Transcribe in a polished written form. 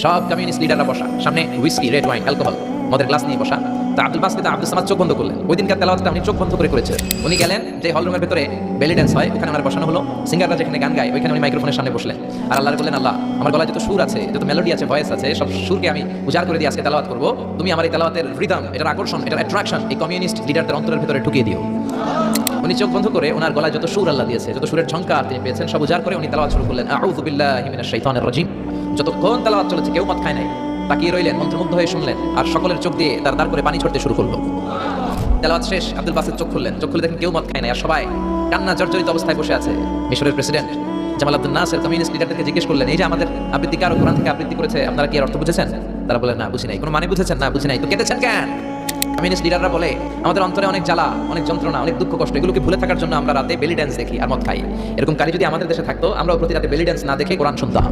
সব কমিউনিস্ট লিডাররা বসা, সামনে হুইস্কি, রেড ওয়াইন, অ্যালকোহল, মদের গ্লাস নিয়ে বসা। তা আব্দুল বাসিত আব্দুল সামাদ চোখ বন্ধ করলেন। ওই দিনকার তেলাওয়াতটা উনি চোখ বন্ধ করে করেছিলেন। উনি গেলেন যে হল রুমের ভেতরে বেলি ড্যান্স হয়, ওখানে ওনার বসানো হলো। সিঙ্গাররা যেখানে গান গায় ওইখানে উনি মাইক্রোফোনের সামনে বসলেন। আর আল্লাহর বললেন, আল্লাহ, আমার গলায় যত সুর আছে, যত মেলোডি আছে, ভয়েস আছে, সব সুরকে আমি উজাড় করে দিয়ে আজকে তেলাওয়াত করবো। তুমি আমার এই তেলাওয়াতের রিদম, এটার আকর্ষণ, এটার অ্যাট্রাকশন এই কমিউনিস্ট লিডারদের অন্তরের ভেতরে ঢুকিয়ে দিও। উনি চোখ বন্ধ করে ওনার গলায় যত সুর আল্লাহ দিয়েছে, যত সুরের ঝংকার তিনি পেয়েছেন, সব উজাড় করে উনি তেলাওয়াত শুরু করলেন। আউযু বিল্লাহি মিনাশ শাইতানির রাজিম। যতক্ষণ তেলাওয়াত চলেছে কেউ মদ খায় নাই, তাকিয়ে রইলেন, মন্ত্রমুগ্ধ হয়ে শুনলেন। আর সকলের চোখ দিয়ে তার করে পানি ছড়তে শুরু করলো। তেলাওয়াত শেষ, আব্দুল বাসিত চোখ খুললেন। চোখ খুলে দেখেন কেউ মদ খায় নাই, আর সবাই কান্না জর্জরিত অবস্থায় বসে আছে। মিশরের প্রেসিডেন্ট জামাল আব্দুল নাসের কমিউনিস্ট লিডারদেরকে জিজ্ঞেস করলেন, এই যে আমাদের আবৃত্তিকার কোরআন থেকে আবৃত্তি করেছে, আপনারা কি এর অর্থ বুঝেছেন? তারা বলেন, না বুঝি নাই। কোনো মানে বুঝেছেন? না বুঝি নাই। তো কেঁদেছেন কেন? কমিউনিস্ট লিডাররা বলে, আমাদের অন্তরে অনেক জ্বালা, অনেক যন্ত্রণা, অনেক দুঃখ কষ্ট, এগুলোকে ভুলে থাকার জন্য আমরা রাতে বেলি ড্যান্স দেখি আর মদ খাই। এরকম কারি যদি আমাদের দেশে থাকতো, আমরাও প্রতি রাতে বেলি ড্যান্স না দেখে কোরআন শুনতাম।